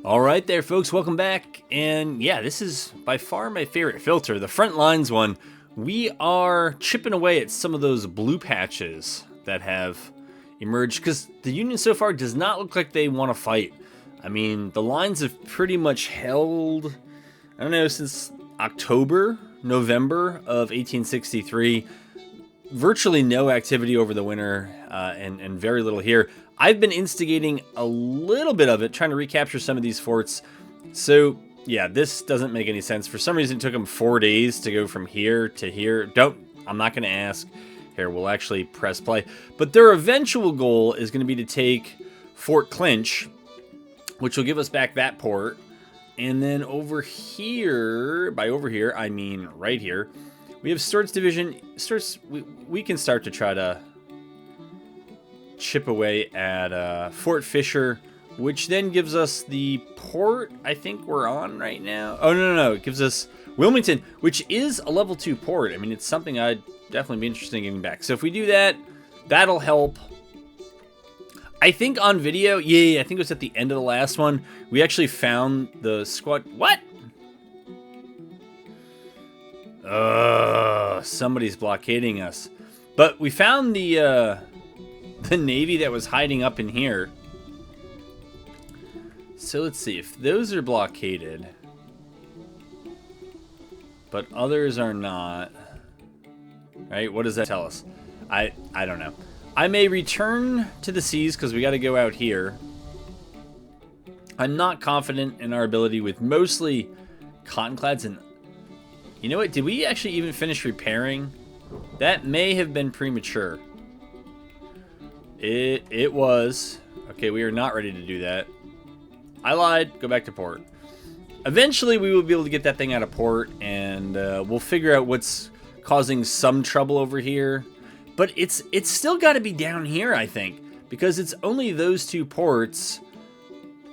All right there, folks, welcome back. And yeah, this is by far my favorite filter, the front lines one. We are chipping away at some of those blue patches that have emerged because the Union so far does not look like they want to fight. I mean, the lines have pretty much held, I don't know, since October, November of 1863. Virtually no activity over the winter and very little here. I've been instigating a little bit of it, trying to recapture some of these forts. So, yeah, this doesn't make any sense. For some reason, it took them 4 days to go from here to here. I'm not going to ask. Here, we'll actually press play. But their eventual goal is going to be to take Fort Clinch, which will give us back that port. And then over here, by over here, I mean right here, we have Stuart's division. We can start to try to chip away at Fort Fisher, which then gives us the port I think we're on right now. Oh, no. It gives us Wilmington, which is a level 2 port. I mean, it's something I'd definitely be interested in getting back. So if we do that, that'll help. I think on video, I think it was at the end of the last one, we actually found the squad. What? Somebody's blockading us. But we found the Navy that was hiding up in here. So let's see if those are blockaded, but others are not. Right? What does that tell us? I don't know. I may return to the seas because we got to go out here. I'm not confident in our ability with mostly cottonclads. And you know what? Did we actually even finish repairing? That may have been premature. It was. Okay, we are not ready to do that. I lied. Go back to port. Eventually, we will be able to get that thing out of port, and we'll figure out what's causing some trouble over here. But it's still got to be down here, I think, because it's only those 2 ports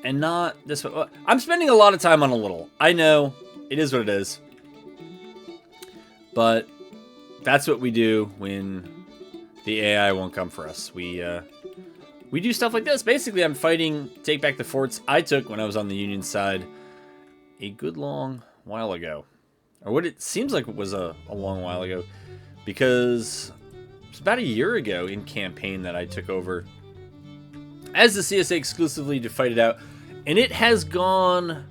and not this one. I'm spending a lot of time on a little. I know. It is what it is. But that's what we do when the AI won't come for us. We do stuff like this. Basically, I'm fighting take back the forts I took when I was on the Union side a good long while ago. Or what it seems like it was a long while ago. Because it was about a year ago in campaign that I took over as the CSA exclusively to fight it out. And it has gone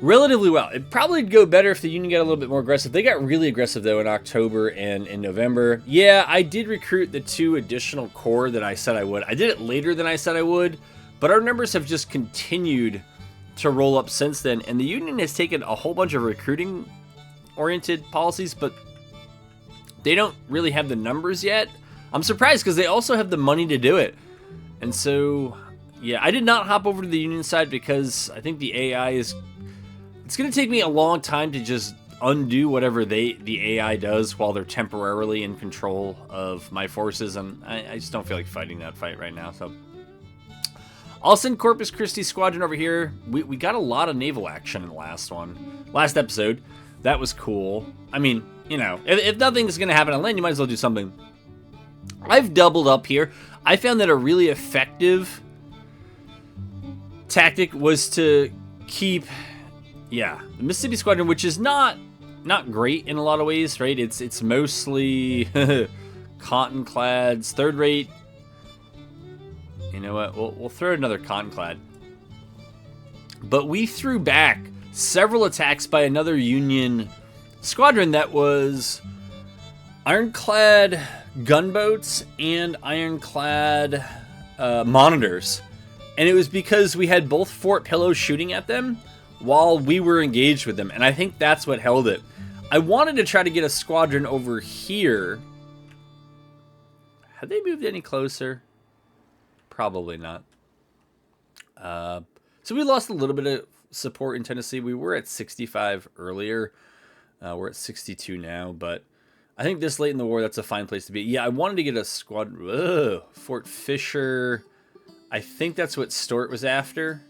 relatively well. It'd probably go better if the Union got a little bit more aggressive. They got really aggressive, though, in October and in November. Yeah, I did recruit the 2 additional corps that I said I would. I did it later than I said I would, but our numbers have just continued to roll up since then. And the Union has taken a whole bunch of recruiting-oriented policies, but they don't really have the numbers yet. I'm surprised because they also have the money to do it. And so, yeah, I did not hop over to the Union side because I think the AI is... It's going to take me a long time to just undo whatever the AI does while they're temporarily in control of my forces, and I just don't feel like fighting that fight right now. So I'll send Corpus Christi Squadron over here. We got a lot of naval action in the last episode. That was cool. I mean, you know, if nothing's going to happen on land, you might as well do something. I've doubled up here. I found that a really effective tactic was to keep... Yeah, the Mississippi Squadron, which is not great in a lot of ways, right? It's mostly cottonclads, third rate. You know what? We'll throw another cottonclad. But we threw back several attacks by another Union squadron that was ironclad gunboats and ironclad monitors. And it was because we had both Fort Pillow shooting at them while we were engaged with them, and I think that's what held it. I wanted to try to get a squadron over here. Have they moved any closer? Probably not. So we lost a little bit of support in Tennessee. We were at 65 earlier. We're at 62 now, but I think this late in the war, that's a fine place to be. Yeah, I wanted to get a squadron. Fort Fisher. I think that's what Stuart was after.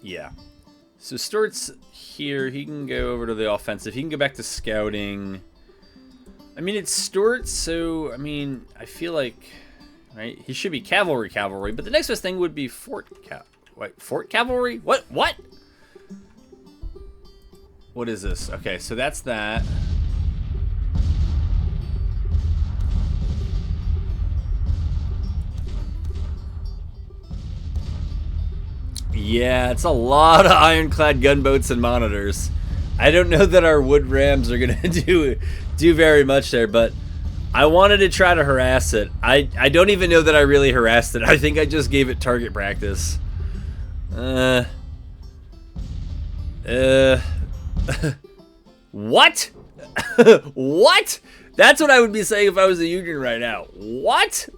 Yeah. So Stuart's here. He can go over to the offensive. He can go back to scouting. I mean, it's Stuart, so, I mean, I feel like right? He should be cavalry, but the next best thing would be fort cavalry? What? What is this? Okay, so that's that. Yeah, it's a lot of ironclad gunboats and monitors. I don't know that our wood rams are gonna do very much there, but I wanted to try to harass it. I don't even know that I really harassed it. I think I just gave it target practice. What? What? That's what I would be saying if I was the Union right now. What?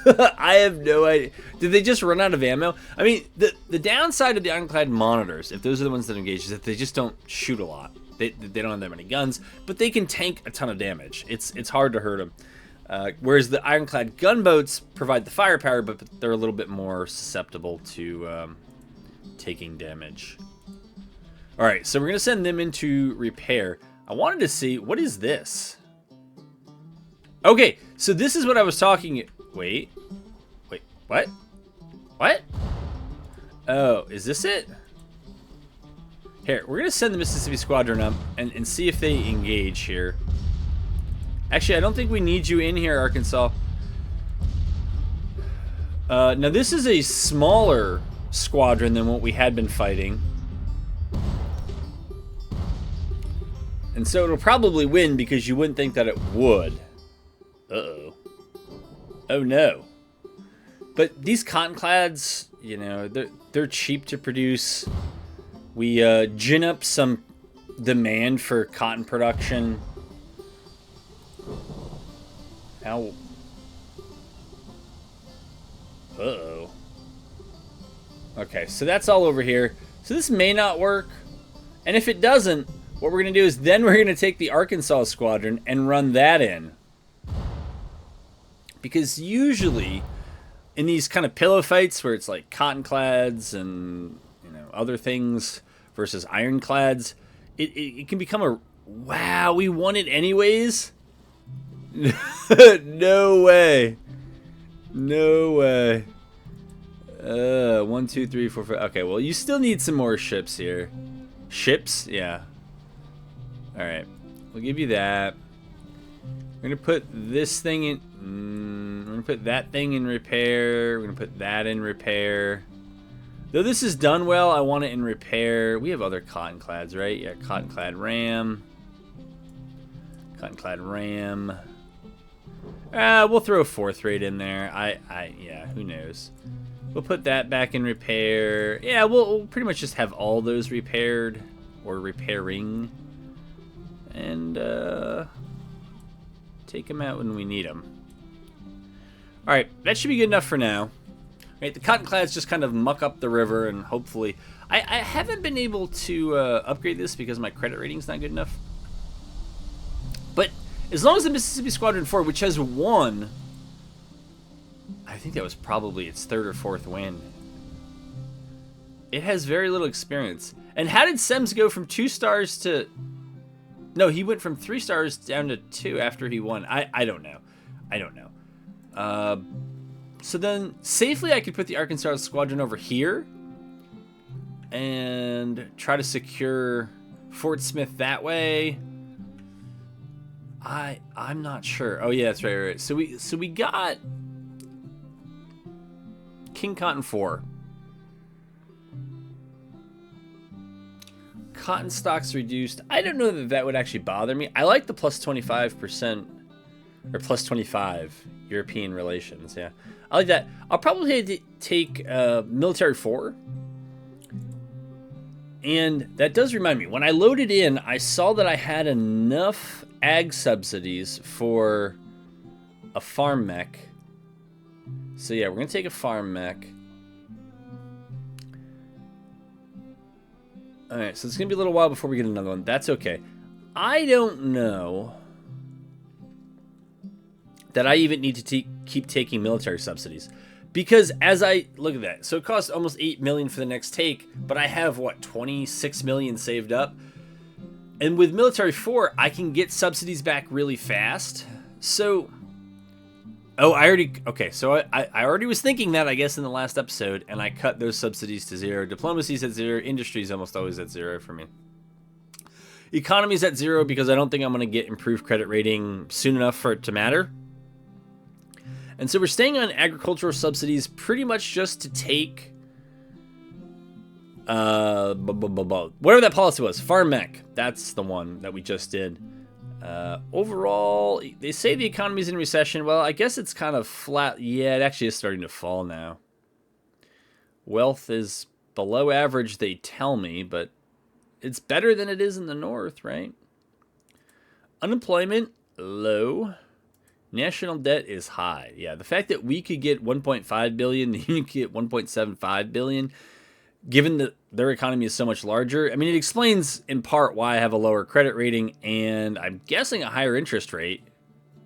I have no idea. Did they just run out of ammo? I mean, the downside of the ironclad monitors, if those are the ones that engage, is that they just don't shoot a lot. They don't have that many guns, but they can tank a ton of damage. It's hard to hurt them. Whereas the ironclad gunboats provide the firepower, but they're a little bit more susceptible to taking damage. All right, so we're going to send them into repair. I wanted to see, what is this? Okay, so this is what I was talking... Wait, what? What? Oh, is this it? Here, we're going to send the Mississippi Squadron up and see if they engage here. Actually, I don't think we need you in here, Arkansas. Now, this is a smaller squadron than what we had been fighting. And so it'll probably win because you wouldn't think that it would. Uh-oh. Oh, no. But these cottonclads, you know, they're cheap to produce. We gin up some demand for cotton production. How? Uh-oh. Okay, so that's all over here. So this may not work. And if it doesn't, what we're going to do is then we're going to take the Arkansas Squadron and run that in. Because usually in these kind of pillow fights where it's like cottonclads and, you know, other things versus ironclads, it can become a, wow, we won it anyways? No way. No way. 1, 2, 3, 4, 5. Okay, well, you still need some more ships here. Ships? Yeah. Alright. We'll give you that. We're going to put this thing in... we're going to put that thing in repair. We're going to put that in repair. Though this is done well, I want it in repair. We have other cottonclads, right? Yeah, cottonclad ram. Cottonclad ram. We'll throw a 4th rate in there. Yeah, who knows? We'll put that back in repair. Yeah, we'll pretty much just have all those repaired or repairing. And take them out when we need them. All right, that should be good enough for now. Right, the cottonclads just kind of muck up the river, and hopefully... I haven't been able to upgrade this because my credit rating's not good enough. But as long as the Mississippi Squadron 4, which has won... I think that was probably its 3rd or 4th win. It has very little experience. And how did Sems go from 2 stars to... No, he went from 3 stars down to 2 after he won. I don't know. I don't know. So then, safely I could put the Arkansas Squadron over here. And try to secure Fort Smith that way. I'm not sure. Oh yeah, that's right. So we got King Cotton 4. Cotton stocks reduced. I don't know that that would actually bother me. I like the plus 25% or plus 25 European relations. Yeah, I like that. I'll probably take military 4. And that does remind me, when I loaded in, I saw that I had enough ag subsidies for a farm mech. So yeah, we're going to take a farm mech. Alright, so it's going to be a little while before we get another one. That's okay. I don't know that I even need to keep taking military subsidies. Because as I look at that, so it costs almost 8 million for the next take, but I have what, 26 million saved up. And with military 4, I can get subsidies back really fast. So Oh, I already... Okay, so I already was thinking that, I guess, in the last episode, and I cut those subsidies to 0. Diplomacy's at 0. Industry's almost always at 0 for me. Economy's at 0 because I don't think I'm going to get improved credit rating soon enough for it to matter. And so we're staying on agricultural subsidies pretty much just to take... whatever that policy was. Farm mech. That's the one that we just did. Overall, they say the economy's in recession. Well, I guess it's kind of flat. Yeah, it actually is starting to fall now. Wealth is below average, they tell me, but it's better than it is in the north, right? Unemployment, low. National debt is high. Yeah, the fact that we could get 1.5 billion, the Union could get 1.75 billion, given that their economy is so much larger, I mean, it explains in part why I have a lower credit rating and I'm guessing a higher interest rate.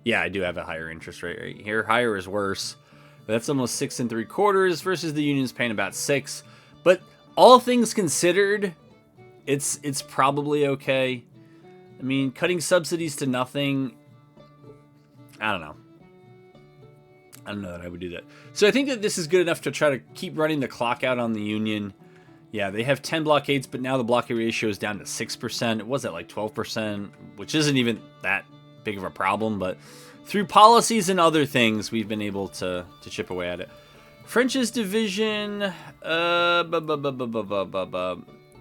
Yeah, I do have a higher interest rate right here. Higher is worse. That's almost 6 3/4 versus the Union's paying about 6. But all things considered, it's probably okay. I mean, cutting subsidies to nothing, I don't know. I don't know that I would do that. So I think that this is good enough to try to keep running the clock out on the Union. Yeah, they have 10 blockades, but now the blockade ratio is down to 6%. It was at like 12%, which isn't even that big of a problem. But through policies and other things, we've been able to chip away at it. French's division,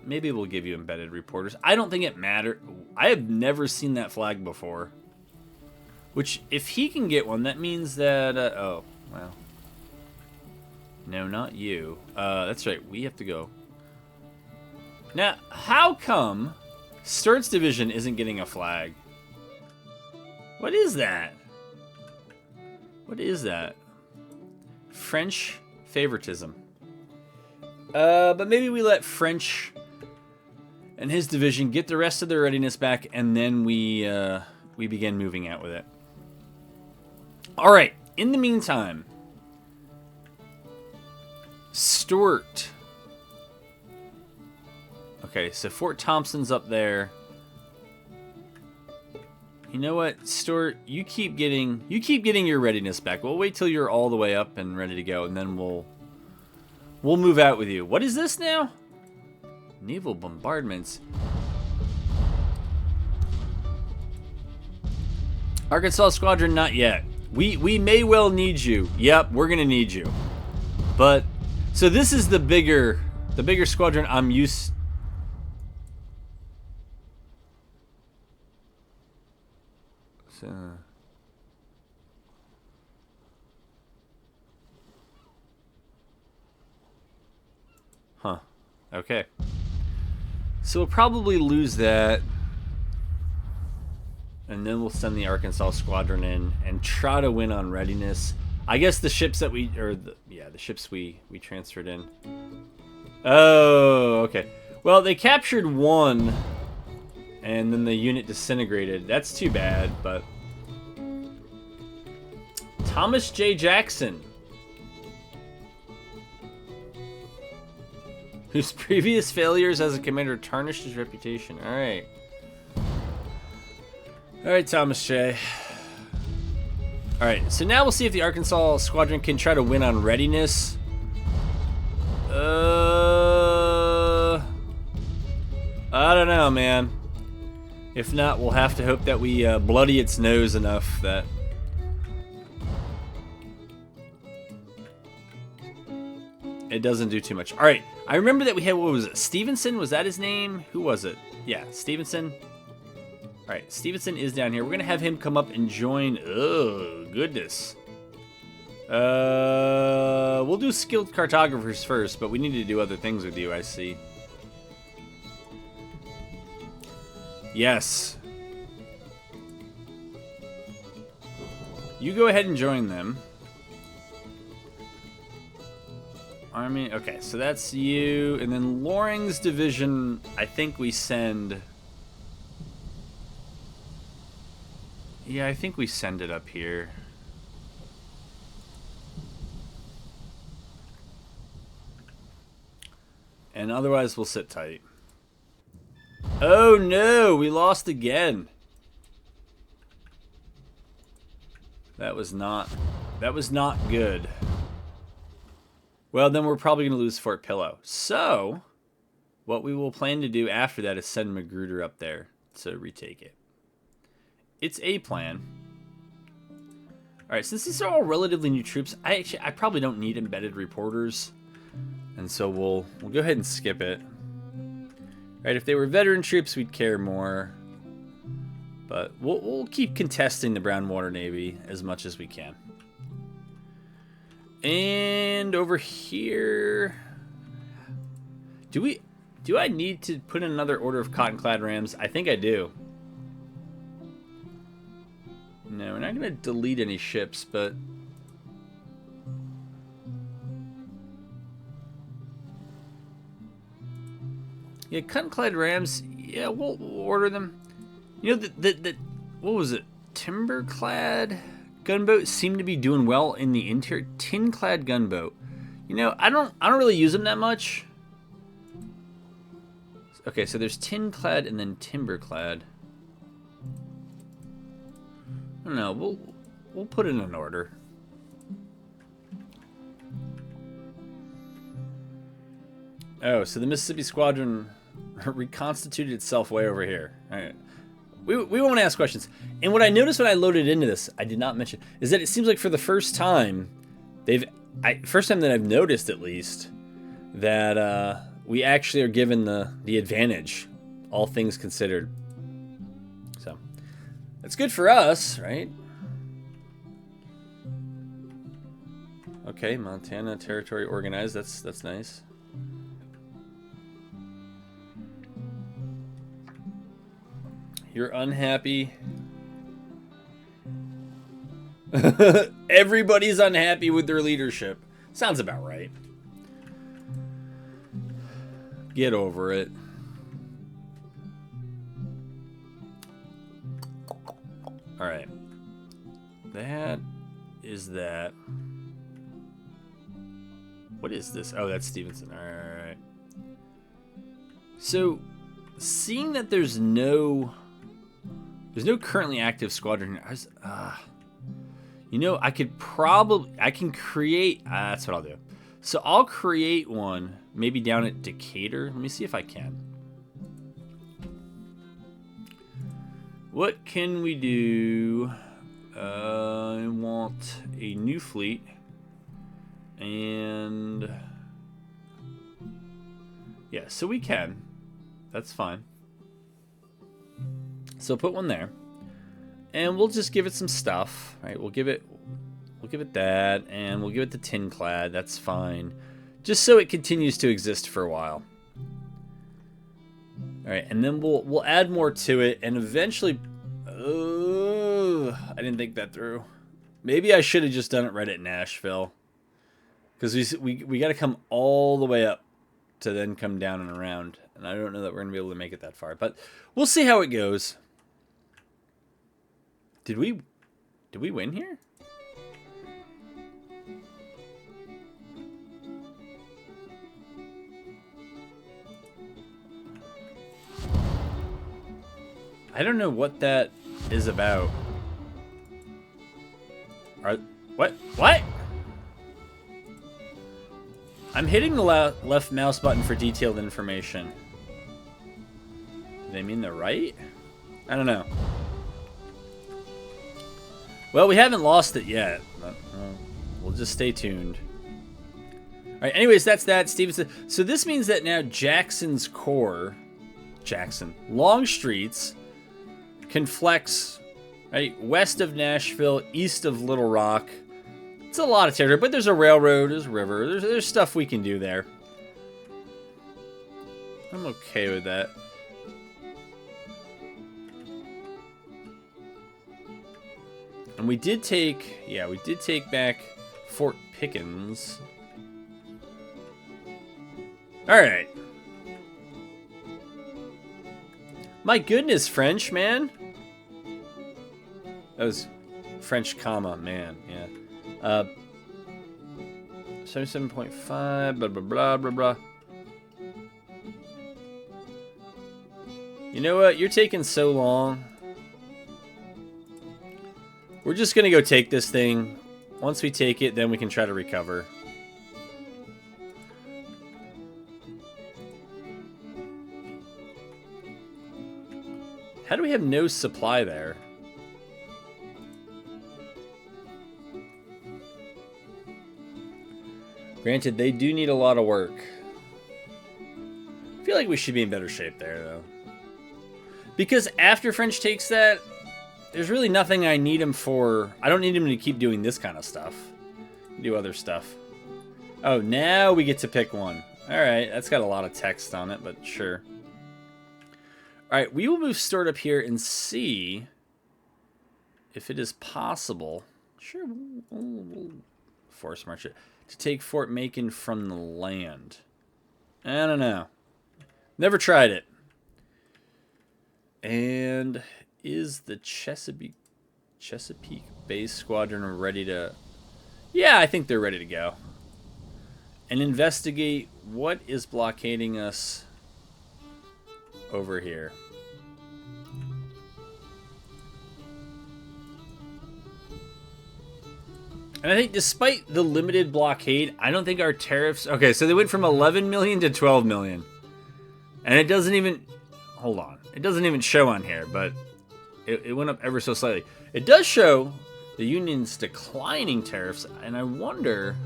maybe we'll give you embedded reporters. I don't think it matters. I have never seen that flag before. Which, if he can get one, that means that, oh, well. No, not you. That's right, we have to go. Now, how come Sturt's division isn't getting a flag? What is that? What is that? French favoritism. But maybe we let French and his division get the rest of their readiness back, and then we begin moving out with it. All right. In the meantime, Stuart. Okay, so Fort Thompson's up there. You know what, Stuart? You keep getting your readiness back. We'll wait till you're all the way up and ready to go, and then we'll move out with you. What is this now? Naval bombardments. Arkansas Squadron, not yet. We may well need you. Yep, we're gonna need you. But so this is the bigger squadron I'm used. Huh. Okay. So we'll probably lose that. And then we'll send the Arkansas Squadron in and try to win on readiness. I guess the ships that the ships we transferred in. Oh, okay. Well, they captured one, and then the unit disintegrated. That's too bad, but... Thomas J. Jackson, whose previous failures as a commander tarnished his reputation. All right. All right, Thomas J. All right, so now we'll see if the Arkansas Squadron can try to win on readiness. I don't know, man. If not, we'll have to hope that we bloody its nose enough that... it doesn't do too much. All right, I remember that we had, what was it? Stevenson, was that his name? Who was it? Yeah, Stevenson. All right, Stevenson is down here. We're going to have him come up and join. Oh, goodness. We'll do skilled cartographers first, but we need to do other things with you, I see. Yes. You go ahead and join them. Army, okay, so that's you. And then Loring's division, I think we send... yeah, I think we send it up here. And otherwise, we'll sit tight. Oh no, we lost again. That was not That was not good. Well, then we're probably going to lose Fort Pillow. So, what we will plan to do after that is send Magruder up there to retake it. It's a plan. Alright, since these are all relatively new troops, I probably don't need embedded reporters. And so we'll go ahead and skip it. Right, if they were veteran troops, we'd care more. But we'll keep contesting the Brown Water Navy as much as we can. And over here, do I need to put in another order of cotton-clad rams? I think I do. No, we're not going to delete any ships, but yeah, cotton-clad rams. Yeah, we'll order them. You know, the what was it? Timber-clad gunboats seem to be doing well in the interior. Tin-clad gunboat. You know, I don't really use them that much. Okay, so there's tin-clad and then timber-clad. I don't know. We'll put it in an order. Oh, so the Mississippi Squadron reconstituted itself way over here. All right. We won't ask questions. And what I noticed when I loaded into this, I did not mention, is that it seems like for the first time, first time that I've noticed at least, that we actually are given the advantage, all things considered. So, that's good for us, right? Okay, Montana territory organized. That's nice. You're unhappy. Everybody's unhappy with their leadership. Sounds about right. Get over it. All right. That is that. What is this? Oh, that's Stevenson. All right. So, seeing that there's no currently active squadron here. You know, I can create. That's what I'll do. So I'll create one, maybe down at Decatur. Let me see if I can. What can we do? I want a new fleet. And yeah, so we can. That's fine. So put one there, and we'll just give it some stuff, right? We'll give it that, and we'll give it the tin clad. That's fine, just so it continues to exist for a while. All right, and then we'll add more to it, and eventually, I didn't think that through. Maybe I should have just done it right at Nashville, because we got to come all the way up to then come down and around, and I don't know that we're gonna be able to make it that far, but we'll see how it goes. Did we win here? I don't know what that is about. What? I'm hitting the left mouse button for detailed information. Do they mean the right? I don't know. Well, we haven't lost it yet. But, we'll just stay tuned. All right, anyways, that's that. Stevenson. So this means that now Jackson's Corps, Longstreet's, can flex right west of Nashville, east of Little Rock. It's a lot of territory, but there's a railroad, there's a river, there's stuff we can do there. I'm okay with that. And we did take back Fort Pickens. All right. My goodness, French, man. That was French, comma, man, yeah. 77.5, blah, blah, blah, blah, blah. You know what? You're taking so long. We're just going to go take this thing. Once we take it, then we can try to recover. How do we have no supply there? Granted, they do need a lot of work. I feel like we should be in better shape there, though. Because after French takes that, there's really nothing I need him for. I don't need him to keep doing this kind of stuff. Do other stuff. Oh, now we get to pick one. Alright, that's got a lot of text on it, but sure. Alright, we will move Stewart up here and see if it is possible. Sure, we'll force march it. To take Fort Macon from the land. I don't know. Never tried it. And is the Chesapeake Bay Squadron ready to... Yeah, I think they're ready to go. And investigate what is blockading us over here. And I think despite the limited blockade, I don't think our tariffs... Okay, so they went from 11 million to 12 million. And it doesn't even... Hold on. It doesn't even show on here, but it went up ever so slightly. It does show the Union's declining tariffs, and I wonder...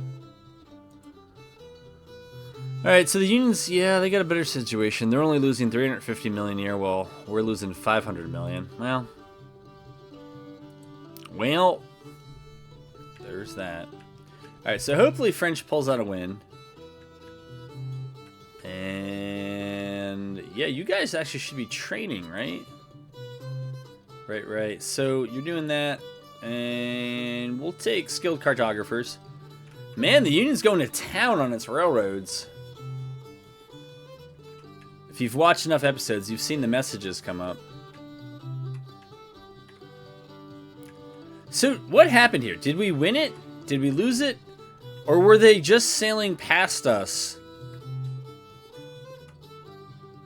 Alright, so the Unions, yeah, they got a better situation. They're only losing 350 million a year, while we're losing 500 million. Well... There's that. Alright, so hopefully French pulls out a win. And yeah, you guys actually should be training, right? Right. So you're doing that. And we'll take skilled cartographers. Man, the Union's going to town on its railroads. If you've watched enough episodes, you've seen the messages come up. So, what happened here? Did we win it? Did we lose it? Or were they just sailing past us?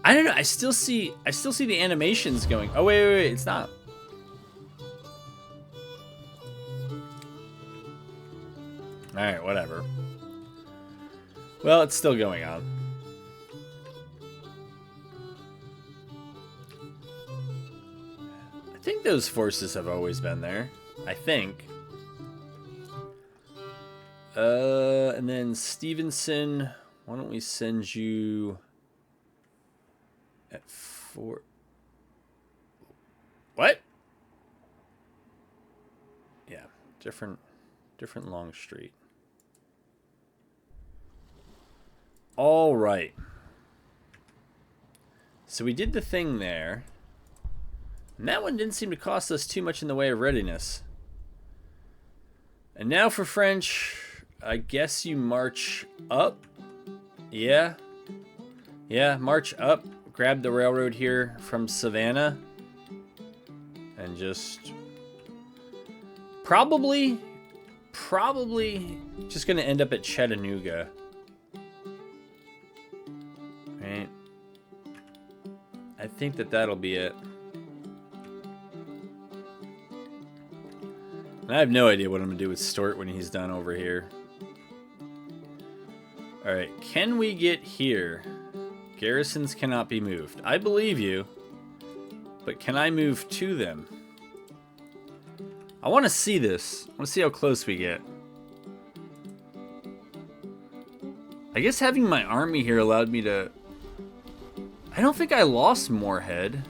I don't know. I still see the animations going. Oh, wait. It's not. Alright, whatever. Well, it's still going on. I think those forces have always been there. I think. And then Stevenson, why don't we send you at 4? What? Yeah, different long street. All right. So we did the thing there. And that one didn't seem to cost us too much in the way of readiness. And now for French, I guess you march up. Yeah, march up. Grab the railroad here from Savannah. And just... Probably just going to end up at Chattanooga. Right? I think that'll be it. And I have no idea what I'm going to do with Stewart when he's done over here. Alright, can we get here? Garrisons cannot be moved. I believe you. But can I move to them? I want to see this. I want to see how close we get. I guess having my army here allowed me to... I don't think I lost Moorhead.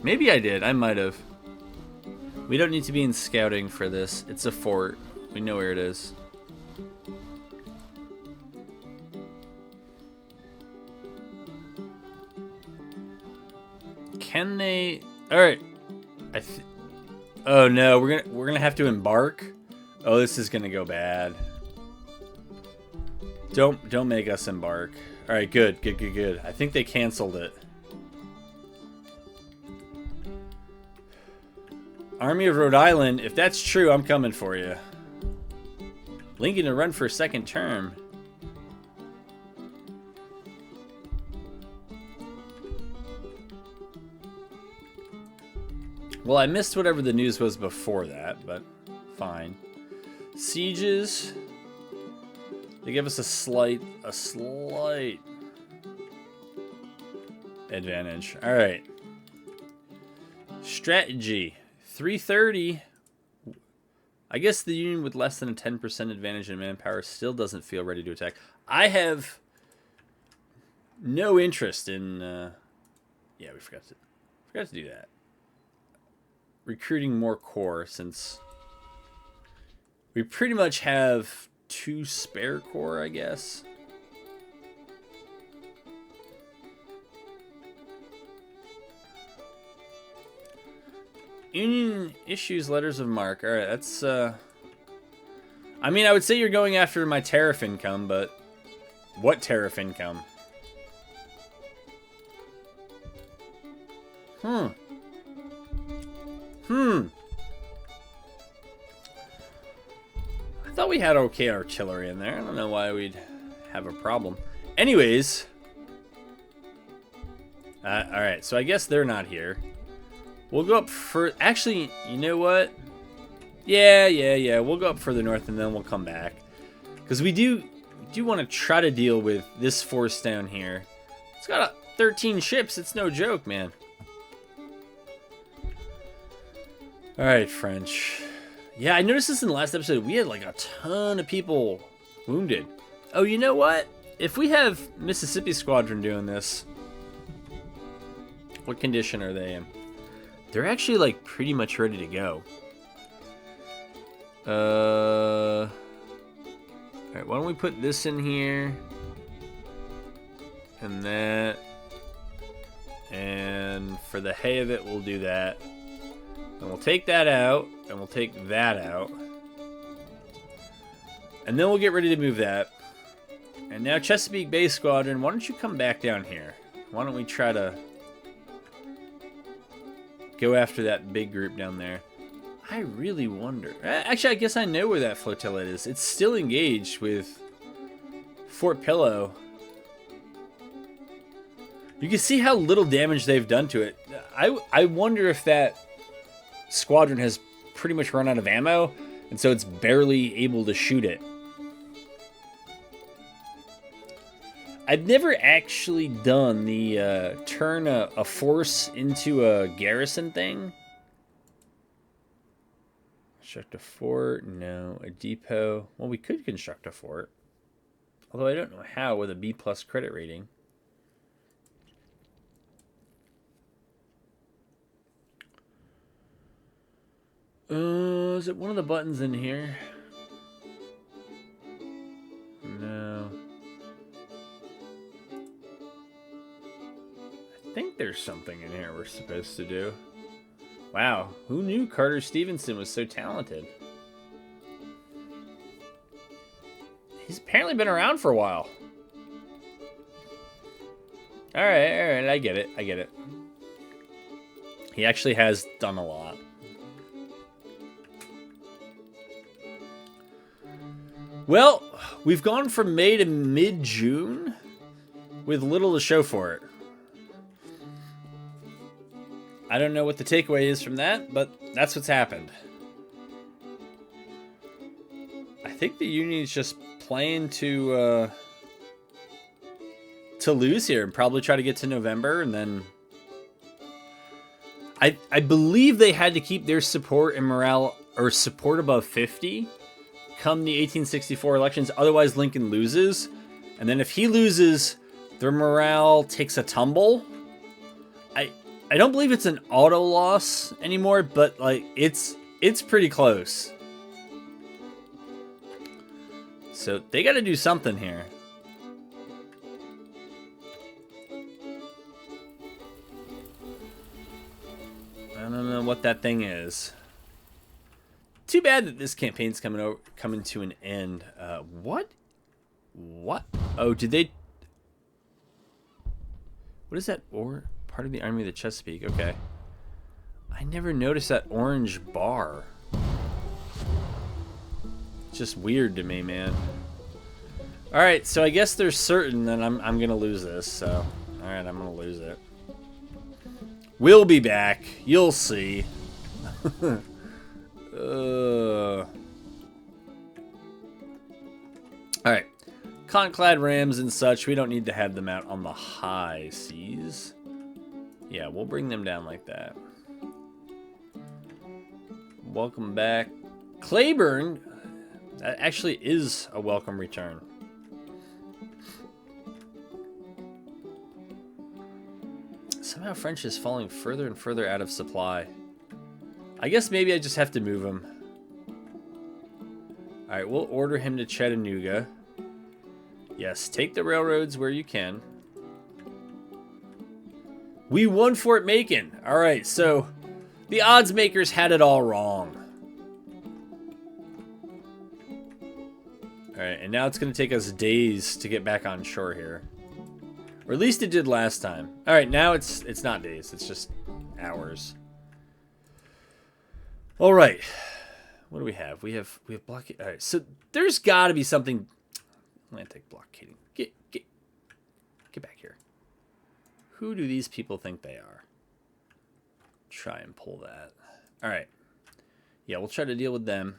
Maybe I did. I might have. We don't need to be in scouting for this. It's a fort. We know where it is. Can they... Alright. Oh no, we're gonna have to embark? Oh, this is gonna go bad. Don't make us embark. Alright, good. I think they canceled it. Army of Rhode Island, if that's true, I'm coming for you. Lincoln to run for a second term. Well, I missed whatever the news was before that, but fine. Sieges. They give us a slight advantage. All right. Strategy. 330. I guess the Union with less than a 10% advantage in manpower still doesn't feel ready to attack. I have no interest in... yeah, we forgot to do that. Recruiting more corps, since we pretty much have 2 spare corps, I guess. Union issues letters of marque. Alright, that's, I mean, I would say you're going after my tariff income, but what tariff income? I thought we had okay artillery in there. I don't know why we'd have a problem. Anyways. Alright, so I guess they're not here. We'll go up for... Actually, you know what? Yeah. We'll go up further north and then we'll come back. Because we do want to try to deal with this force down here. It's got 13 ships. It's no joke, man. Alright, French. Yeah, I noticed this in the last episode. We had like a ton of people wounded. Oh, you know what? If we have Mississippi Squadron doing this... What condition are they in? They're actually, like, pretty much ready to go. Alright, why don't we put this in here? And that. And for the hay of it, we'll do that. And we'll take that out. And we'll take that out. And then we'll get ready to move that. And now, Chesapeake Bay Squadron, why don't you come back down here? Why don't we try to... go after that big group down there. I really wonder. Actually, I guess I know where that flotilla is. It's still engaged with Fort Pillow. You can see how little damage they've done to it. I wonder if that squadron has pretty much run out of ammo, and so it's barely able to shoot it. I've never actually done the turn a force into a garrison thing. Construct a fort? No. A depot? Well, we could construct a fort. Although I don't know how with a B+ credit rating. Is it one of the buttons in here? No. I think there's something in here we're supposed to do. Wow, who knew Carter Stevenson was so talented? He's apparently been around for a while. Alright, I get it. He actually has done a lot. Well, we've gone from May to mid-June with little to show for it. I don't know what the takeaway is from that, but that's what's happened. I think the Union's just playing to lose here and probably try to get to November, and then I believe they had to keep their support and morale, or support above 50 come the 1864 elections, otherwise Lincoln loses. And then if he loses, their morale takes a tumble. I don't believe it's an auto loss anymore, but like it's pretty close. So they got to do something here. I don't know what that thing is. Too bad that this campaign's coming to an end. What? Oh, did they? What is that? Or part of the army of the Chesapeake? Okay. I never noticed that orange bar. It's just weird to me, man. All right, so I guess they're certain that I'm gonna lose this. So, all right, I'm gonna lose it. We'll be back. You'll see. Conclad rams and such, we don't need to have them out on the high seas. Yeah, we'll bring them down like that. Welcome back. Claiborne, that actually is a welcome return. Somehow French is falling further and further out of supply. I guess maybe I just have to move him. Alright, we'll order him to Chattanooga. Yes, take the railroads where you can. We won Fort Macon. Alright, so the odds makers had it all wrong. Alright, and now it's going to take us days to get back on shore here. Or at least it did last time. Alright, now it's not days, it's just hours. Alright. What do we have? We have blockade. Alright, so there's gotta be something. Atlantic blockading. Get back here. Who do these people think they are? Try and pull that. Alright. Yeah, we'll try to deal with them.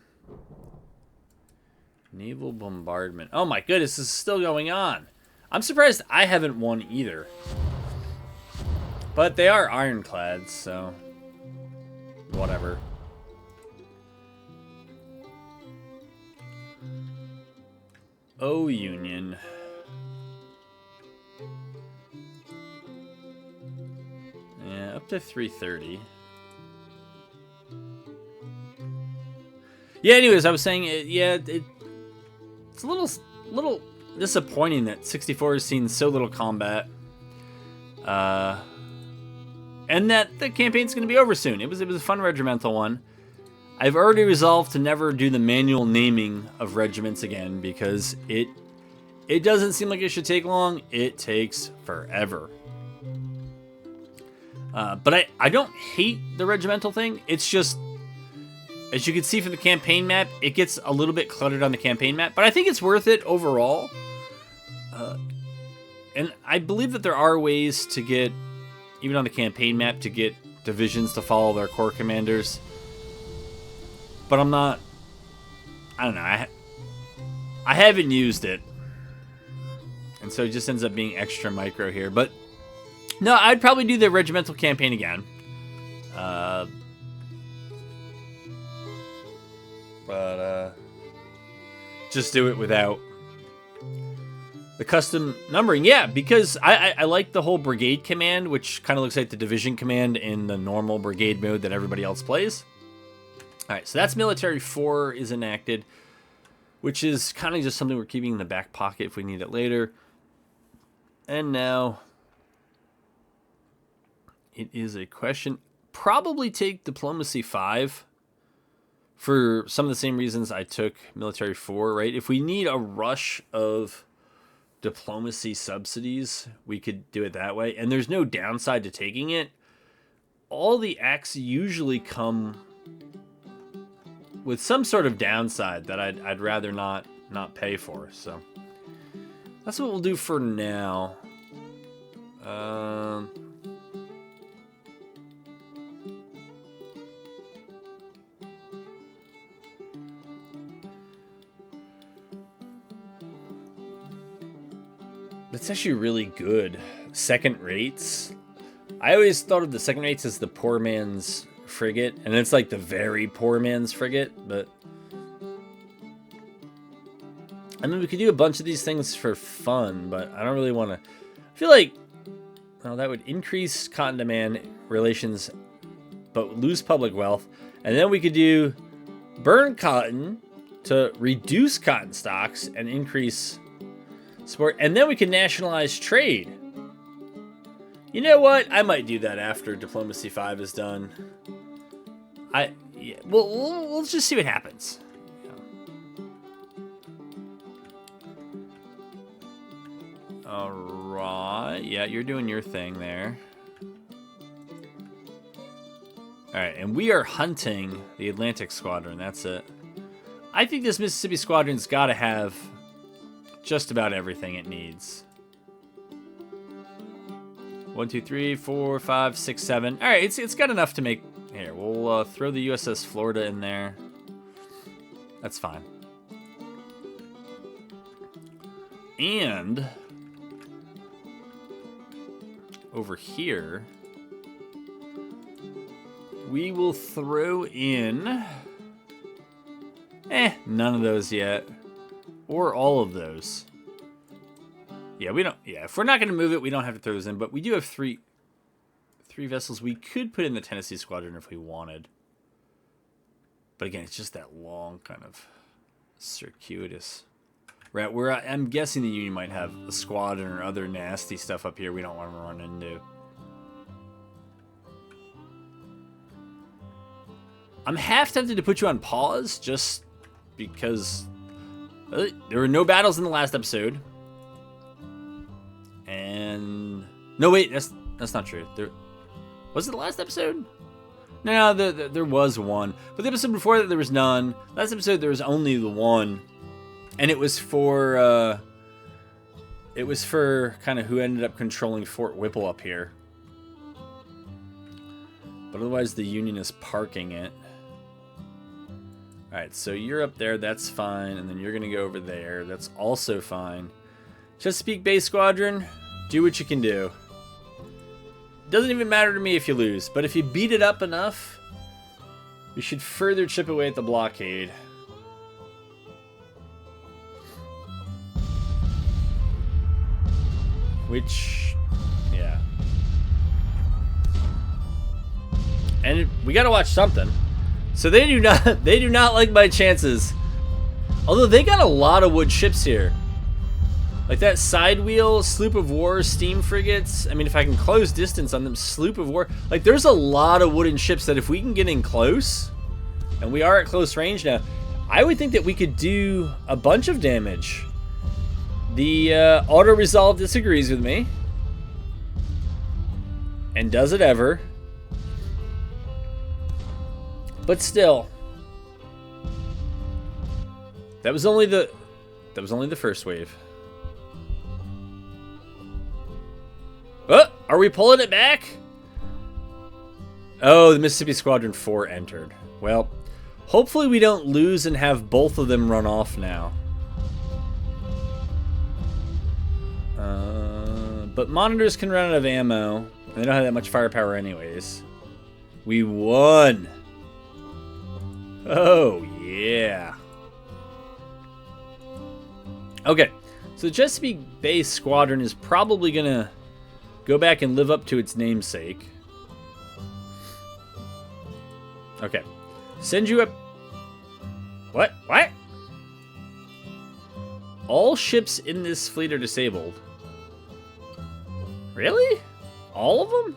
Naval bombardment. Oh my goodness, this is still going on. I'm surprised I haven't won either. But they are ironclads, so whatever. Oh, Union. Yeah, up to 330. Yeah, anyways, I was saying, it's a little disappointing that 64 has seen so little combat. And that the campaign's going to be over soon. It was a fun regimental one. I've already resolved to never do the manual naming of regiments again because it doesn't seem like it should take long. It takes forever. But I don't hate the regimental thing. It's just, as you can see from the campaign map, it gets a little bit cluttered on the campaign map. But I think it's worth it overall. And I believe that there are ways to get, even on the campaign map, to get divisions to follow their corps commanders. But I'm not, I don't know, I haven't used it. And so it just ends up being extra micro here. But no, I'd probably do the regimental campaign again. Just do it without the custom numbering. Yeah, because I like the whole brigade command, which kind of looks like the division command in the normal brigade mode that everybody else plays. Alright, so that's military 4 is enacted, which is kind of just something we're keeping in the back pocket if we need it later. And now it is a question. Probably take diplomacy 5 for some of the same reasons I took military 4, right? If we need a rush of diplomacy subsidies, we could do it that way. And there's no downside to taking it. All the acts usually come with some sort of downside that I'd rather not pay for. So that's what we'll do for now. That's actually really good. Second rates. I always thought of the second rates as the poor man's frigate, and it's like the very poor man's frigate, but I mean, we could do a bunch of these things for fun, but I don't really want to. I feel like, well, that would increase cotton demand relations, but lose public wealth, and then we could do burn cotton to reduce cotton stocks and increase support, and then we can nationalize trade. You know what? I might do that after Diplomacy 5 is done. Yeah, we'll just see what happens. Alright. Yeah, you're doing your thing there. Alright, and we are hunting the Atlantic Squadron. That's it. I think this Mississippi Squadron's got to have just about everything it needs. 1, 2, 3, 4, 5, 6, 7. All right, it's got enough to make. Here, we'll throw the USS Florida in there. That's fine. And over here, we will throw in... none of those yet. Or all of those. Yeah, we don't... Yeah, if we're not going to move it, we don't have to throw those in. But we do have three vessels. We could put in the Tennessee Squadron if we wanted. But again, it's just that long kind of circuitous... Right, where I'm guessing the Union might have a squadron or other nasty stuff up here we don't want to run into. I'm half tempted to put you on pause just because there were no battles in the last episode. And no, wait, that's not true. Was it the last episode? No, there was one. But the episode before that, there was none. Last episode, there was only the one. And it was for kind of who ended up controlling Fort Whipple up here. But otherwise, the Union is parking it. All right, so you're up there. That's fine. And then you're going to go over there. That's also fine. Chesapeake Bay Squadron, do what you can do. Doesn't even matter to me if you lose. But if you beat it up enough, we should further chip away at the blockade. Which, yeah. And we gotta watch something. So they do not like my chances. Although they got a lot of wood ships here. Like that side wheel, sloop of war, steam frigates. I mean, if I can close distance on them, sloop of war. Like there's a lot of wooden ships that if we can get in close, and we are at close range now, I would think that we could do a bunch of damage. The auto-resolve disagrees with me. And does it ever. But still. That was only the first wave. Oh, are we pulling it back? Oh, the Mississippi Squadron 4 entered. Well, hopefully we don't lose and have both of them run off now. But monitors can run out of ammo. They don't have that much firepower anyways. We won. Oh, yeah. Okay. So the Chesapeake Bay Squadron is probably going to go back and live up to its namesake. Okay. Send you up... What? What? All ships in this fleet are disabled. Really? All of them?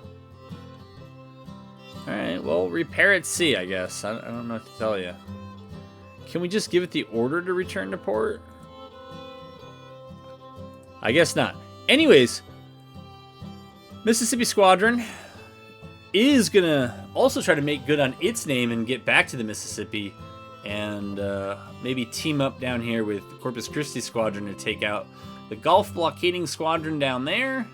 Alright, well, repair at sea, I guess. I don't know what to tell you. Can we just give it the order to return to port? I guess not. Anyways, Mississippi Squadron is going to also try to make good on its name and get back to the Mississippi and maybe team up down here with Corpus Christi Squadron to take out the Gulf Blockading Squadron down there.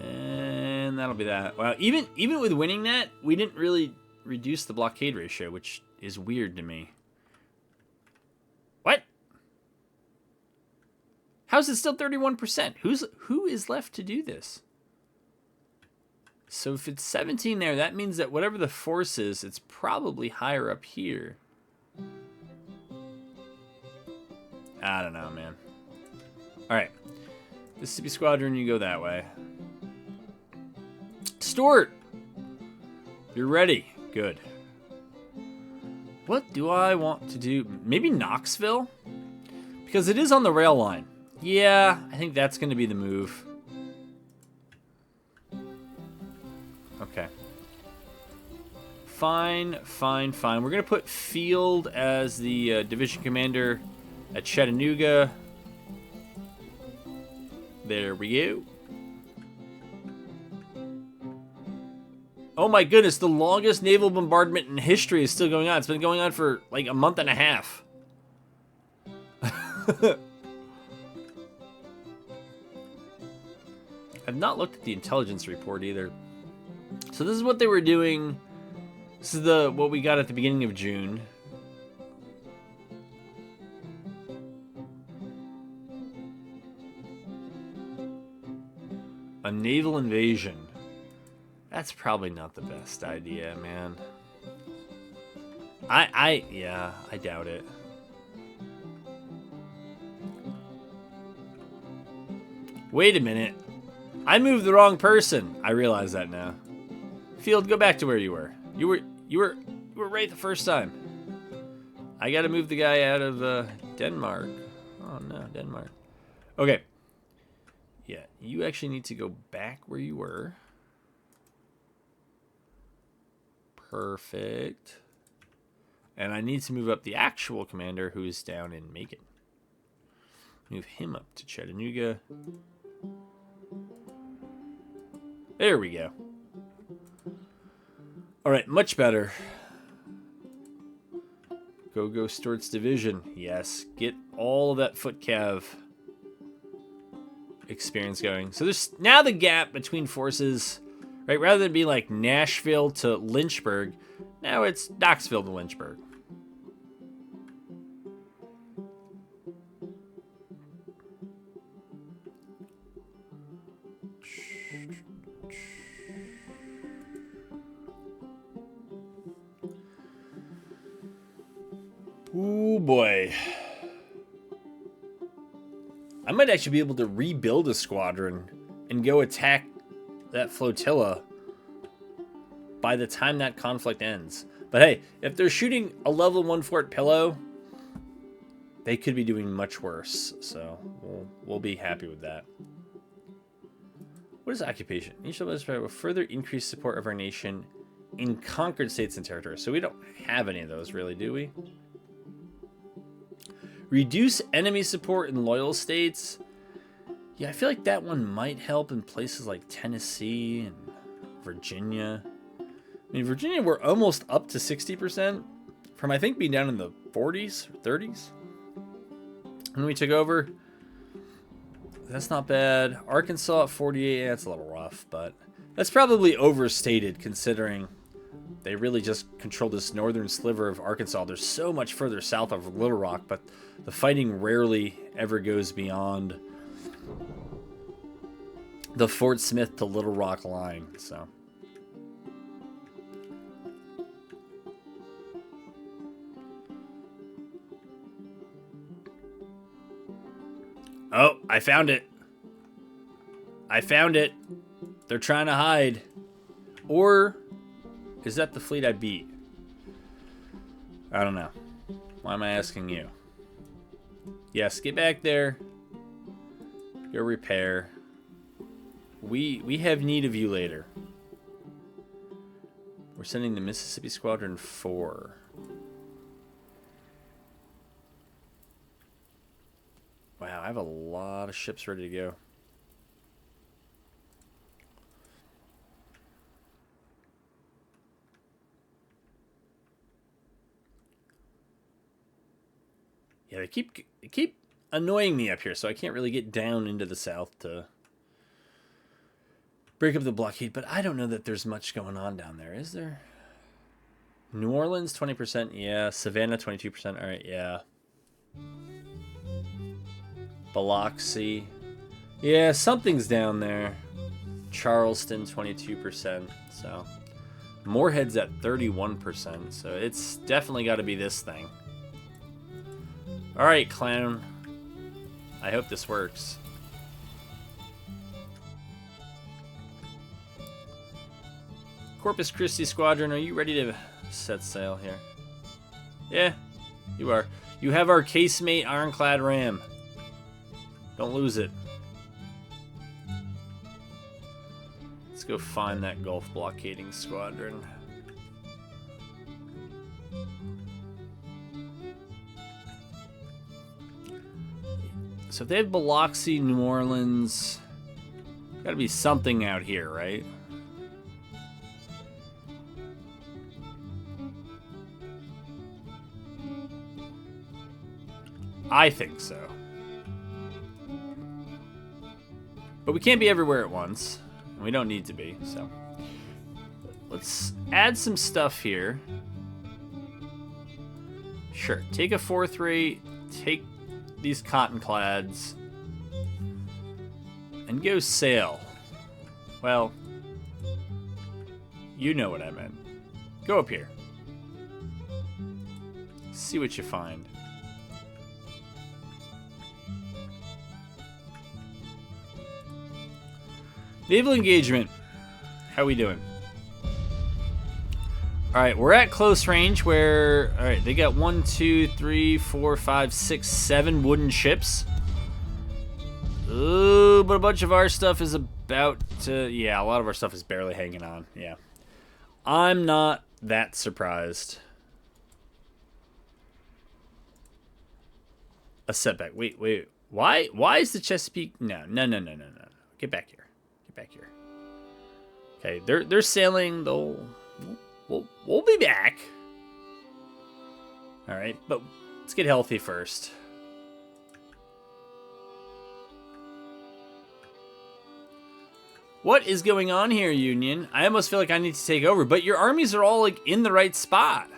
And that'll be that. Wow, even with winning that, we didn't really reduce the blockade ratio, which is weird to me. What? How's it still 31%? Who is left to do this? So if it's 17 there, that means that whatever the force is, it's probably higher up here. I don't know, man. All right. Mississippi Squadron, you go that way. Stuart! You're ready. Good. What do I want to do? Maybe Knoxville? Because it is on the rail line. Yeah, I think that's going to be the move. Okay. Fine, fine, fine. We're going to put Field as the division commander at Chattanooga. There we go. Oh my goodness, the longest naval bombardment in history is still going on. It's been going on for like a month and a half. I've not looked at the intelligence report either. So this is what they were doing. This is what we got at the beginning of June. A naval invasion. That's probably not the best idea, man. Yeah, I doubt it. Wait a minute. I moved the wrong person. I realize that now. Field, go back to where you were. You were right the first time. I gotta move the guy out of Denmark. Oh no, Denmark. Okay. Yeah, you actually need to go back where you were. Perfect. And I need to move up the actual commander who is down in Macon. Move him up to Chattanooga. There we go. Alright, much better. Go Stuart's division. Yes, get all of that foot cav experience going. So there's now the gap between forces, right? Rather than being like Nashville to Lynchburg, now it's Knoxville to Lynchburg. Ooh, boy. I might actually be able to rebuild a squadron and go attack that flotilla by the time that conflict ends. But hey, if they're shooting a level 1 Fort Pillow, they could be doing much worse. So we'll be happy with that. What is occupation? Each of us will further increase support of our nation in conquered states and territories. So we don't have any of those, really, do we? Reduce enemy support in loyal states. Yeah, I feel like that one might help in places like Tennessee and Virginia. I mean, Virginia, we're almost up to 60% from, I think, being down in the 40s or 30s when we took over. That's not bad. Arkansas at 48, yeah, that's a little rough, but that's probably overstated considering they really just control this northern sliver of Arkansas. They're so much further south of Little Rock, but the fighting rarely ever goes beyond the Fort Smith to Little Rock line. So, oh, I found it. I found it. They're trying to hide. Or is that the fleet I beat? I don't know. Why am I asking you? Yes, get back there. Go repair. We have need of you later. We're sending the Mississippi Squadron 4. Wow, I have a lot of ships ready to go. Yeah, they keep annoying me up here, so I can't really get down into the south to break up the blockade. But I don't know that there's much going on down there, is there? New Orleans, 20%. Yeah. Savannah, 22%. All right, yeah. Biloxi. Yeah, something's down there. Charleston, 22%. So Moorhead's at 31%. So it's definitely got to be this thing. All right, clown. I hope this works. Corpus Christi Squadron, are you ready to set sail here? Yeah, you are. You have our casemate ironclad ram. Don't lose it. Let's go find that Gulf blockading squadron. So if they have Biloxi, New Orleans, gotta be something out here, right? I think so. But we can't be everywhere at once. And we don't need to be, so. Let's add some stuff here. Sure, take a 4-3, take these cotton clads, and go sail. Well, you know what I meant. Go up here. See what you find. Naval engagement. How we doing? Alright, we're at close range where... Alright, they got 1, 2, 3, 4, 5, 6, 7 wooden ships. Ooh, but a bunch of our stuff is about to... Yeah, a lot of our stuff is barely hanging on. Yeah. I'm not that surprised. A setback. Wait. Why is the Chesapeake... No. Get back here. Get back here. Okay, they're sailing. We'll be back. All right, but let's get healthy first. What is going on here, Union? I almost feel like I need to take over, but your armies are all like in the right spot.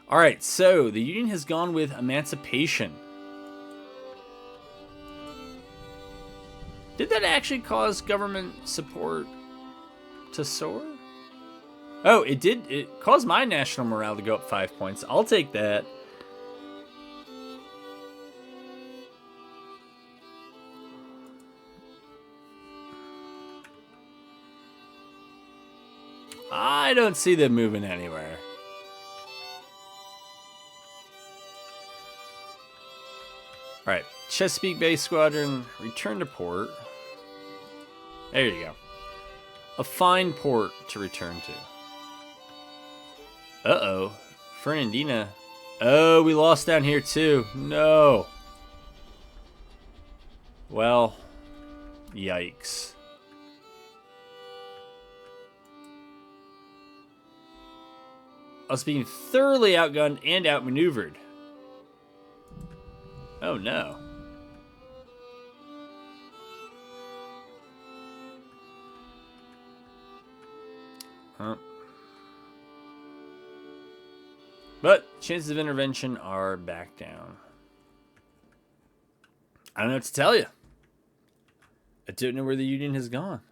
All right, so the Union has gone with emancipation. Did that actually cause government support to soar? Oh, it did. It caused my national morale to go up 5 points. I'll take that. I don't see them moving anywhere. Alright, Chesapeake Bay Squadron, return to port. There you go. A fine port to return to. Uh-oh. Fernandina. Oh, we lost down here too. No. Well, yikes. Us being thoroughly outgunned and outmaneuvered. Oh no. Huh. But chances of intervention are back down. I don't know what to tell you. I don't know where the Union has gone.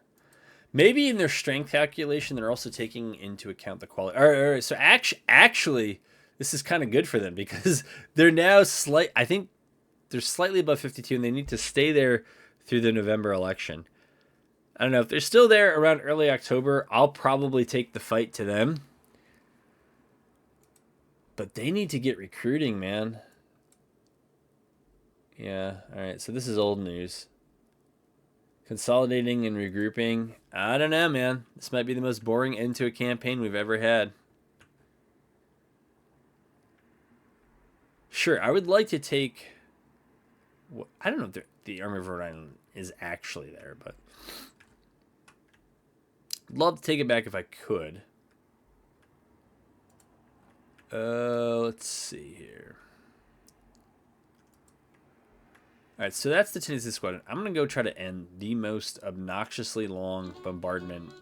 Maybe in their strength calculation, they're also taking into account the quality. All right. So actually, this is kind of good for them because they're now I think they're slightly above 52, and they need to stay there through the November election. I don't know if they're still there around early October. I'll probably take the fight to them. But they need to get recruiting, man. Yeah, all right. So this is old news. Consolidating and regrouping. I don't know, man. This might be the most boring end to a campaign we've ever had. Sure, I would like to take... I don't know if the Army of Rhode Island is actually there, but... I'd love to take it back if I could. Let's see here. Alright, so that's the Tennessee Squadron. I'm going to go try to end the most obnoxiously long bombardment,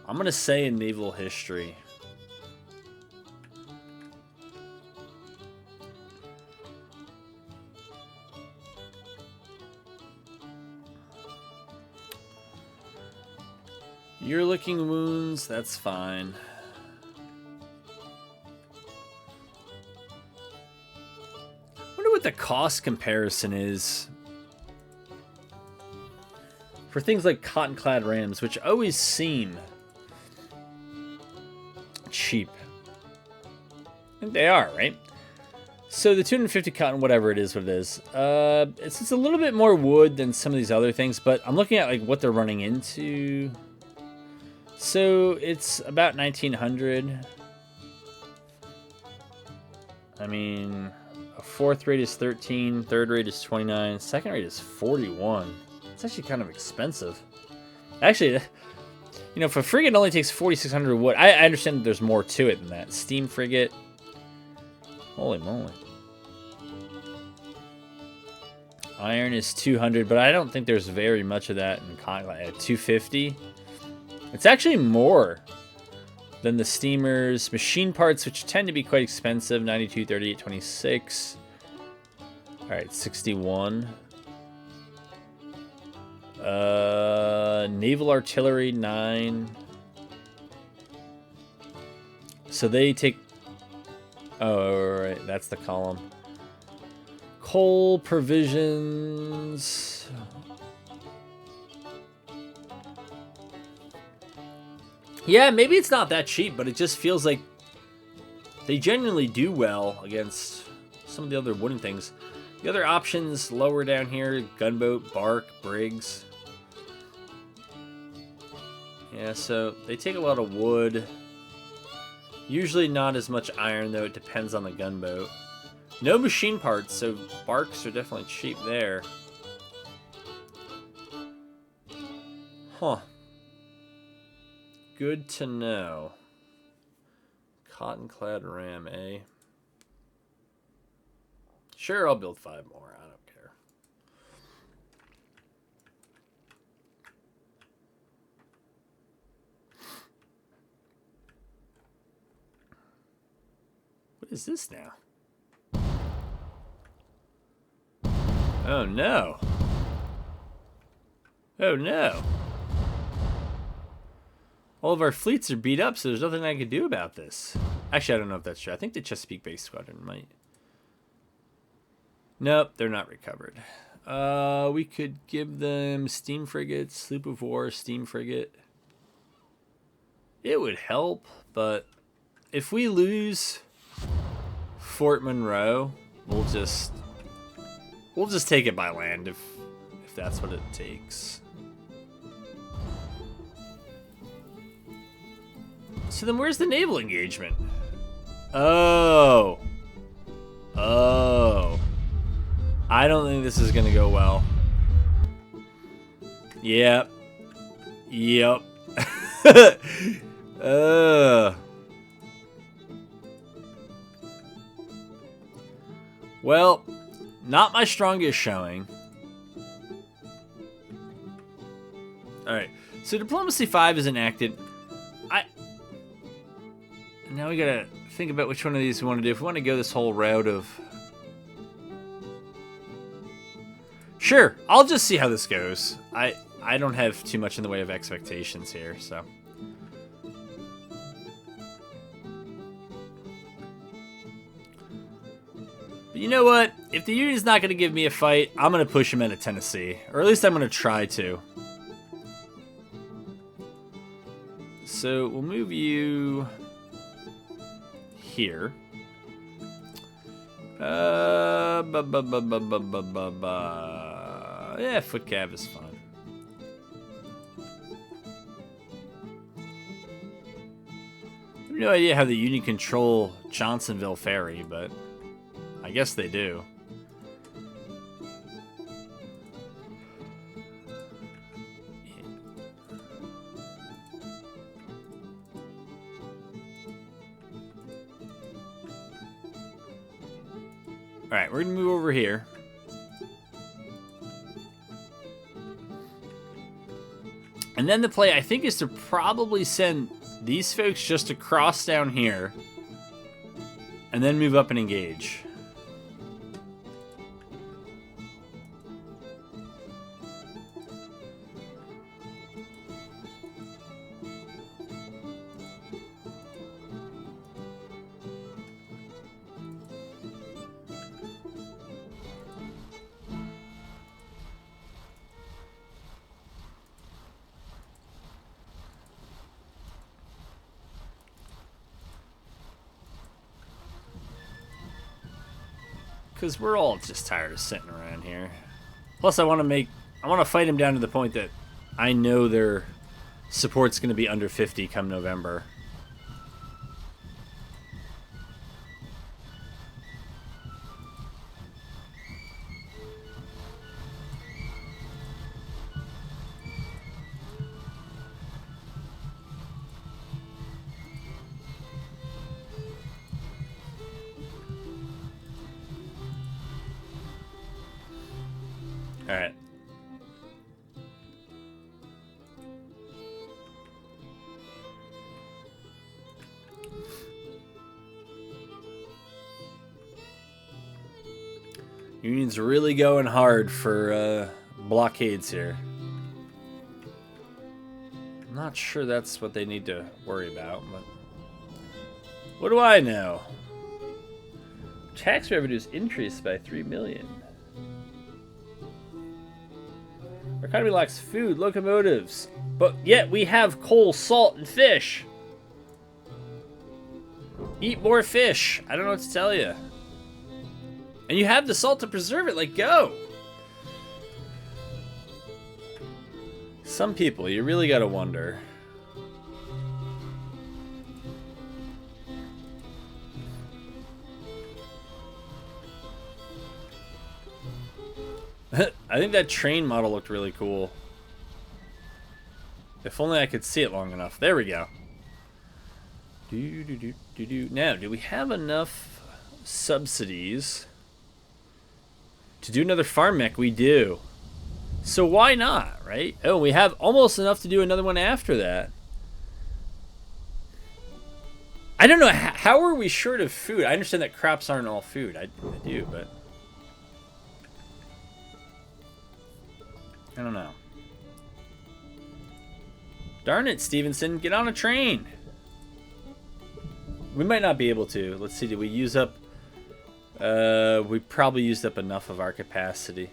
I'm going to say, in naval history. You're licking wounds, that's fine. What the cost comparison is for things like cotton-clad rams, which always seem cheap. I think they are, right? So the 250 cotton, whatever it is, it's a little bit more wood than some of these other things, but I'm looking at like what they're running into. So it's about 1900. I mean, a fourth rate is 13, third rate is 29, second rate is 41. It's actually kind of expensive. Actually, you know, if a frigate only takes 4,600 wood, I understand that there's more to it than that. Steam frigate. Holy moly. Iron is 200, but I don't think there's very much of that in at 250. It's actually more than the steamers. Machine parts, which tend to be quite expensive, 92, 38, 26. All right, 61. Naval artillery 9. So they take. Oh, right, that's the column. Coal provisions. Yeah, maybe it's not that cheap, but it just feels like they genuinely do well against some of the other wooden things. The other options lower down here: gunboat, bark, brigs. Yeah, so they take a lot of wood. Usually not as much iron, though. It depends on the gunboat. No machine parts, so barks are definitely cheap there. Huh. Good to know. Cotton-clad ram, eh? Sure, I'll build 5 more. I don't care. What is this now? Oh no. Oh no. All of our fleets are beat up, so there's nothing I can do about this. Actually, I don't know if that's true. I think the Chesapeake Bay Squadron might. Nope, they're not recovered. We could give them steam frigates, sloop of war, steam frigate. It would help, but if we lose Fort Monroe, we'll just take it by land if that's what it takes. So then where's the naval engagement? Oh. Oh. I don't think this is going to go well. Yep. Yep. Well, not my strongest showing. Alright. So Diplomacy 5 is enacted. Now we gotta think about which one of these we want to do. If we want to go this whole route of... Sure, I'll just see how this goes. I don't have too much in the way of expectations here, so... But you know what? If the Union's not going to give me a fight, I'm going to push him into Tennessee. Or at least I'm going to try to. So we'll move you... here. Yeah, foot cav is fine. I have no idea how the Union control Johnsonville Ferry, but I guess they do. Alright, we're going to move over here. And then the play, I think, is to probably send these folks just across down here. And then move up and engage. Because we're all just tired of sitting around here. Plus, I want to fight him down to the point that I know their support's going to be under 50 come November. Alright. Union's really going hard for blockades here. I'm not sure that's what they need to worry about, but what do I know? Tax revenues increased by 3 million. Our economy lacks food, locomotives, but yet we have coal, salt, and fish. Eat more fish. I don't know what to tell you. And you have the salt to preserve it. Like, go. Some people, you really gotta wonder. I think that train model looked really cool. If only I could see it long enough. There we go. Now, do we have enough subsidies to do another farm mech? We do. So why not, right? Oh, we have almost enough to do another one after that. I don't know. How are we short of food? I understand that crops aren't all food. I do, but I don't know. Darn it, Stevenson. Get on a train. We might not be able to. Let's see. Did we use up... we probably used up enough of our capacity.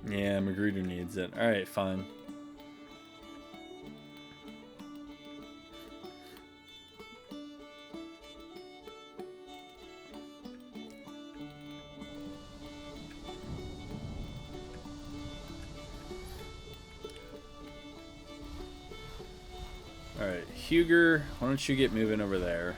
Yeah, Magruder needs it. Alright, fine. Alright, Huger, why don't you get moving over there?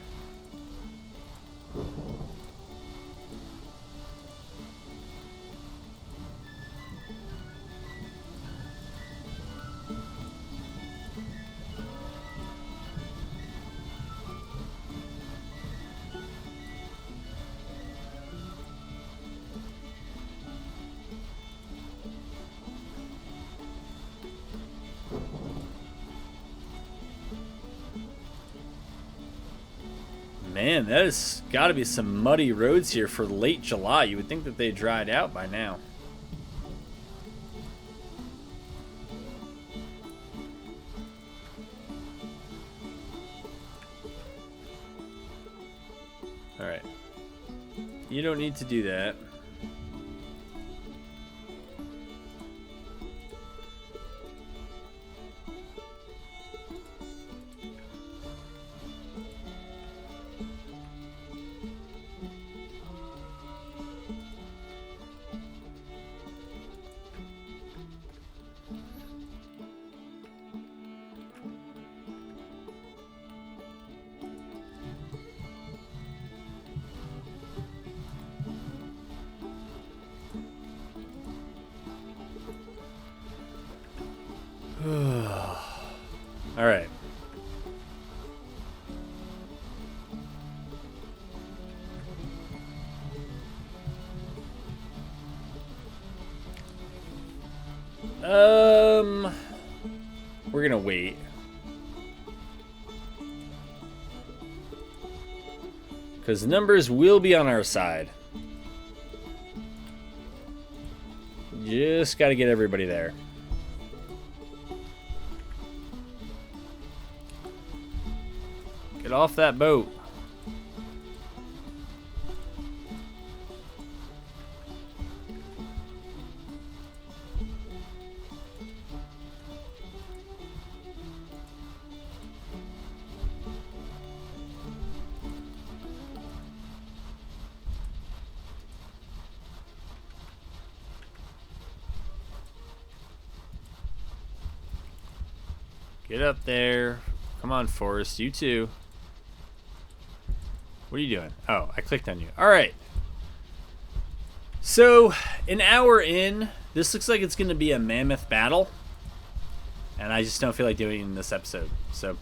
Man, that has got to be some muddy roads here for late July. You would think that they dried out by now. Alright. You don't need to do that. All right. We're gonna wait. Because numbers will be on our side. Just gotta get everybody there. Get off that boat. Get up there. Come on, Forrest. You too. What are you doing? Oh, I clicked on you. All right. So, an hour in, this looks like it's going to be a mammoth battle. And I just don't feel like doing it in this episode. So,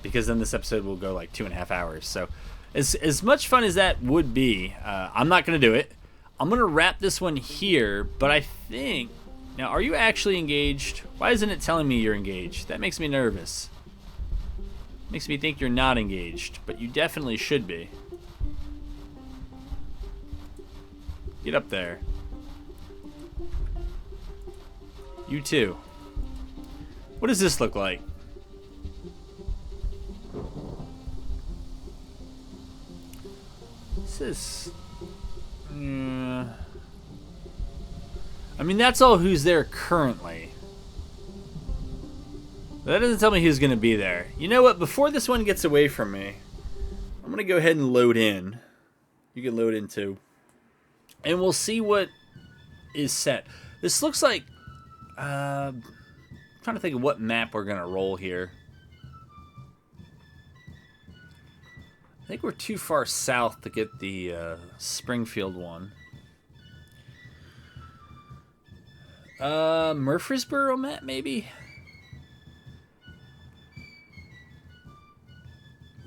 because then this episode will go like 2.5 hours. So, as much fun as that would be, I'm not going to do it. I'm going to wrap this one here, but I think... Now, are you actually engaged? Why isn't it telling me you're engaged? That makes me nervous. Makes me think you're not engaged, but you definitely should be. Get up there. You too. What does this look like? This is... I mean, that's all who's there currently. That doesn't tell me who's going to be there. You know what? Before this one gets away from me, I'm going to go ahead and load in. You can load in too. And we'll see what is set. This looks like... I'm trying to think of what map we're going to roll here. I think we're too far south to get the Springfield one. Murfreesboro map, maybe?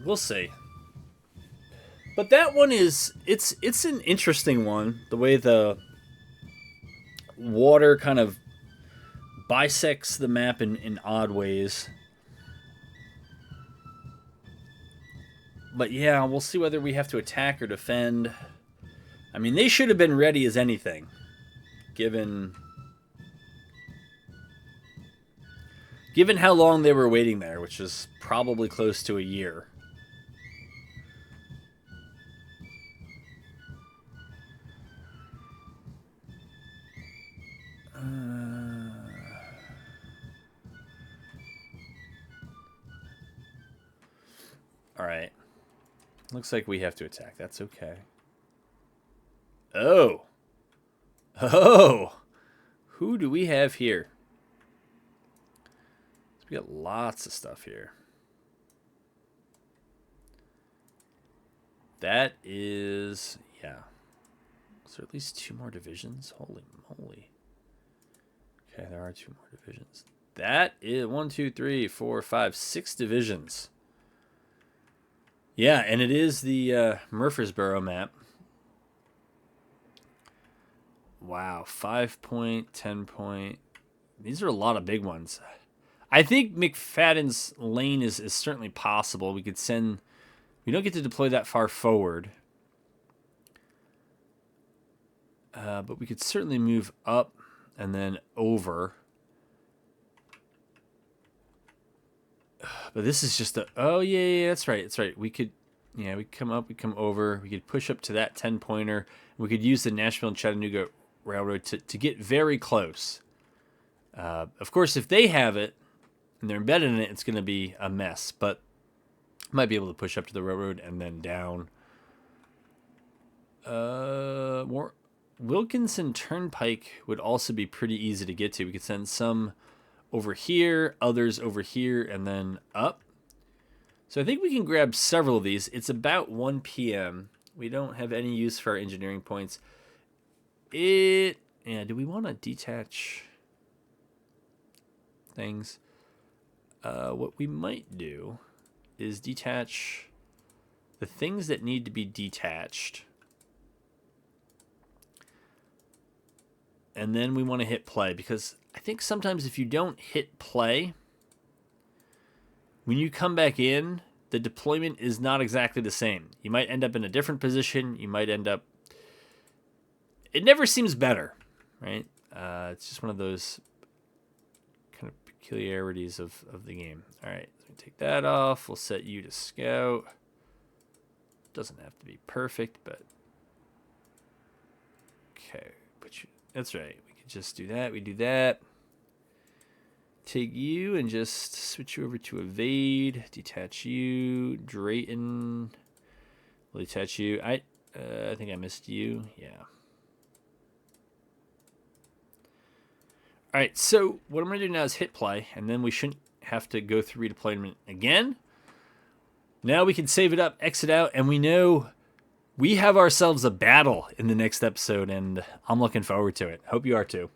We'll see. But that one is... It's an interesting one. The way the water kind of bisects the map in odd ways. But yeah, we'll see whether we have to attack or defend. I mean, they should have been ready as anything, given how long they were waiting there, which is probably close to a year. All right. Looks like we have to attack. That's okay. Oh. Oh. Who do we have here? We got lots of stuff here. That is... Yeah. Is there at least 2 more divisions? Holy moly. Okay, there are 2 more divisions. That is 1, 2, 3, 4, 5, 6 divisions. Yeah, and it is the Murfreesboro map. Wow, 5 point, 10 point. These are a lot of big ones. I think McFadden's lane is certainly possible. We could send... We don't get to deploy that far forward. But we could certainly move up and then over. But this is just a... Oh, yeah, that's right. That's right. We could... Yeah, we come up, we come over. We could push up to that 10-pointer. We could use the Nashville and Chattanooga Railroad to get very close. Of course, if they have it and they're embedded in it, it's going to be a mess. But might be able to push up to the railroad and then down. More Wilkinson Turnpike would also be pretty easy to get to. We could send some over here, others over here, and then up. So I think we can grab several of these. It's about 1 p.m. We don't have any use for our engineering points. Yeah, do we want to detach things? What we might do is detach the things that need to be detached. And then we want to hit play, because I think sometimes if you don't hit play, when you come back in, the deployment is not exactly the same. You might end up in a different position. You might end up... It never seems better, right? It's just one of those kind of peculiarities of the game. All right, let me take that off. We'll set you to scout. Doesn't have to be perfect, but... Okay, put you... That's right. We could just do that. We do that. Take you and just switch you over to evade. Detach you. Drayton. We'll detach you. I think I missed you. Yeah. All right. So what I'm going to do now is hit play, and then we shouldn't have to go through redeployment again. Now we can save it up, exit out, and we know we have ourselves a battle in the next episode, and I'm looking forward to it. Hope you are too.